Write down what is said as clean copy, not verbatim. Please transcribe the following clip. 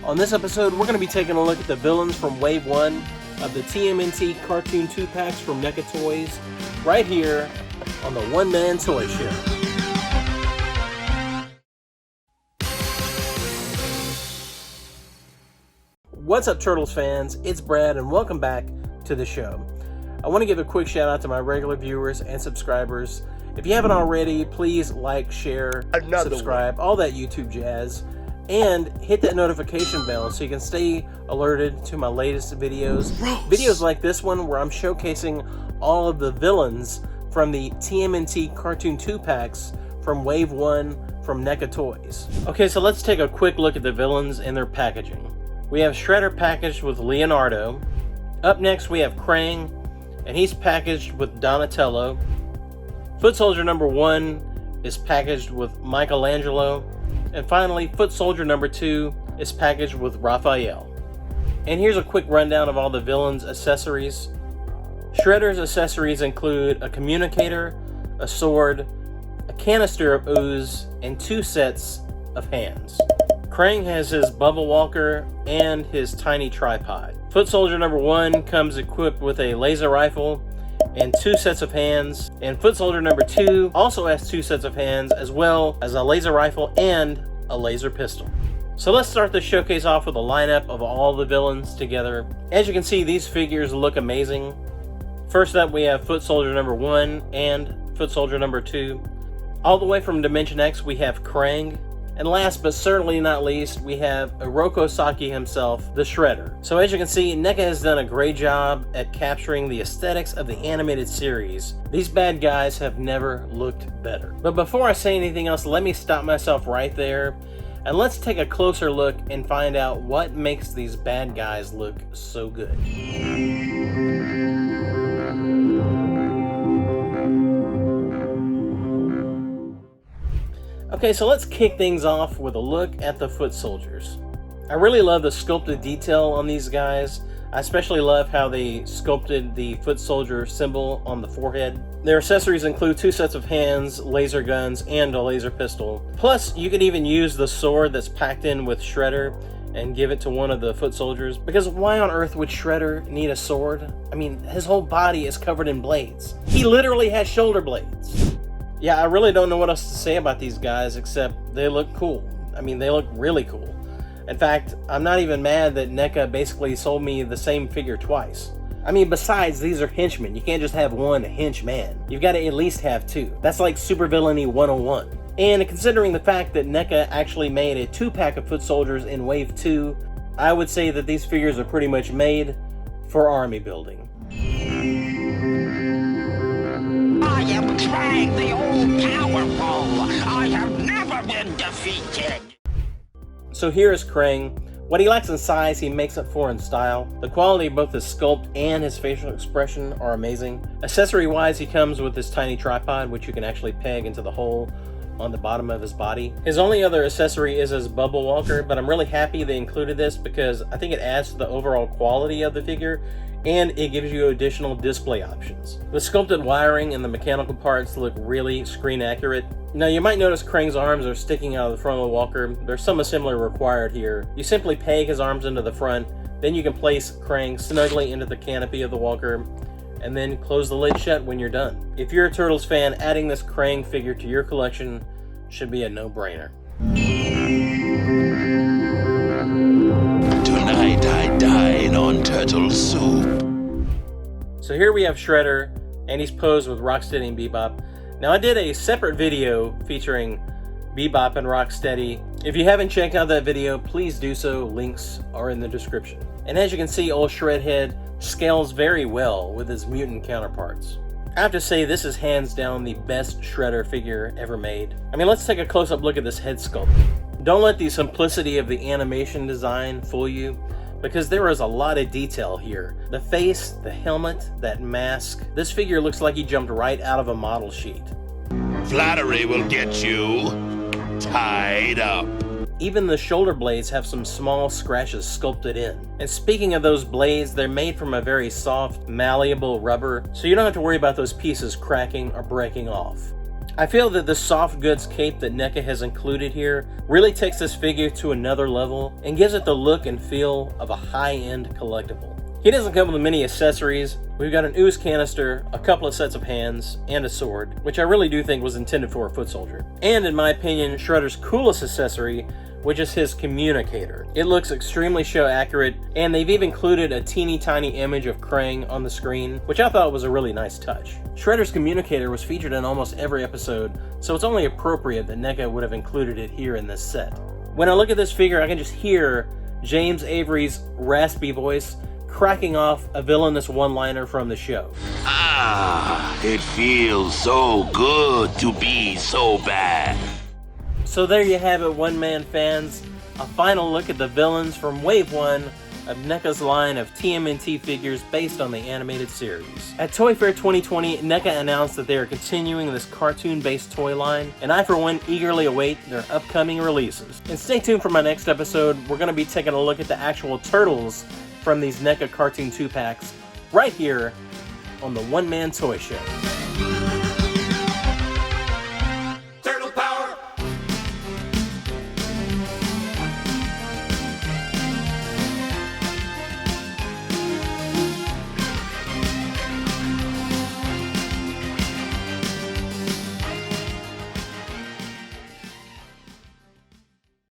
On this episode, we're going to be taking a look at the villains from Wave 1 of the TMNT Cartoon 2-packs from NECA Toys, right here on the One Man Toy Show. What's up, Turtles fans? It's Brad, and welcome back to the show. I want to give a quick shout out to my regular viewers and subscribers. If you haven't already, please like, share, subscribe, all that YouTube jazz, and hit that notification bell so you can stay alerted to my latest videos. Videos like this one where I'm showcasing all of the villains from the TMNT Cartoon 2-packs from Wave 1 from NECA Toys. Okay, so let's take a quick look at the villains and their packaging. We have Shredder packaged with Leonardo. Up next we have Krang, and he's packaged with Donatello. Foot Soldier number 1 is packaged with Michelangelo. And finally, Foot Soldier number 2 is packaged with Raphael. And here's a quick rundown of all the villains' accessories. Shredder's accessories include a communicator, a sword, a canister of ooze, and 2 sets of hands. Krang has his Bubble Walker and his tiny tripod. Foot Soldier number 1 comes equipped with a laser rifle and 2 sets of hands, and Foot Soldier number 2 also has 2 sets of hands, as well as a laser rifle and a laser pistol. So let's start the showcase off with a lineup of all the villains together. As you can see, these figures look amazing. First up, we have Foot Soldier number 1 and Foot Soldier number 2. All the way from Dimension X, we have Krang. And last but certainly not least, we have Hiroko Saki himself, the Shredder. So as you can see, NECA has done a great job at capturing the aesthetics of the animated series. These bad guys have never looked better. But before I say anything else, let me stop myself right there, and let's take a closer look and find out what makes these bad guys look so good. Okay, so let's kick things off with a look at the Foot Soldiers. I really love the sculpted detail on these guys. I especially love how they sculpted the Foot Soldier symbol on the forehead. Their accessories include 2 sets of hands, laser guns, and a laser pistol. Plus, you can even use the sword that's packed in with Shredder and give it to one of the Foot Soldiers, because why on earth would Shredder need a sword? I mean, his whole body is covered in blades. He literally has shoulder blades. Yeah, I really don't know what else to say about these guys except they look cool. I mean, they look really cool. In fact, I'm not even mad that NECA basically sold me the same figure twice. I mean, besides, these are henchmen. You can't just have one henchman. You've got to at least have 2. That's like supervillainy 101. And considering the fact that NECA actually made a 2-pack of Foot Soldiers in Wave 2, I would say that these figures are pretty much made for army building. I am Krang, the all-powerful. I have never been defeated. So here is Krang. What he lacks in size, he makes up for in style. The quality of both his sculpt and his facial expression are amazing. Accessory-wise, he comes with this tiny tripod, which you can actually peg into the hole on the bottom of his body. His only other accessory is his Bubble Walker, but I'm really happy they included this because I think it adds to the overall quality of the figure, and it gives you additional display options. The sculpted wiring and the mechanical parts look really screen accurate. Now you might notice Krang's arms are sticking out of the front of the walker. There's some assembly required here. You simply peg his arms into the front, then you can place Krang snugly into the canopy of the walker, and then close the lid shut when you're done. If you're a Turtles fan, adding this Krang figure to your collection should be a no-brainer. Tonight I dine on turtle soup. So here we have Shredder, and he's posed with Rocksteady and Bebop. Now I did a separate video featuring Bebop and Rocksteady. If you haven't checked out that video, please do so. Links are in the description. And as you can see, old Shredhead scales very well with his mutant counterparts. I have to say, this is hands down the best Shredder figure ever made. I mean, let's take a close-up look at this head sculpt. Don't let the simplicity of the animation design fool you, because there is a lot of detail here. The face, the helmet, that mask. This figure looks like he jumped right out of a model sheet. Flattery will get you tied up. Even the shoulder blades have some small scratches sculpted in. And speaking of those blades, they're made from a very soft, malleable rubber, so you don't have to worry about those pieces cracking or breaking off. I feel that the soft goods cape that NECA has included here really takes this figure to another level and gives it the look and feel of a high-end collectible. He doesn't come with many accessories. We've got an ooze canister, a couple of sets of hands, and a sword, which I really do think was intended for a foot soldier. And in my opinion, Shredder's coolest accessory, which is his communicator. It looks extremely show accurate, and they've even included a teeny tiny image of Krang on the screen, which I thought was a really nice touch. Shredder's communicator was featured in almost every episode, so it's only appropriate that NECA would have included it here in this set. When I look at this figure, I can just hear James Avery's raspy voice cracking off a villainous one-liner from the show. Ah, it feels so good to be so bad. So there you have it, One-Man fans. A final look at the villains from Wave 1 of NECA's line of TMNT figures based on the animated series. At Toy Fair 2020, NECA announced that they are continuing this cartoon-based toy line, and I for one eagerly await their upcoming releases. And stay tuned for my next episode. We're going to be taking a look at the actual turtles from these NECA Cartoon 2-packs right here on the One Man Toy Show.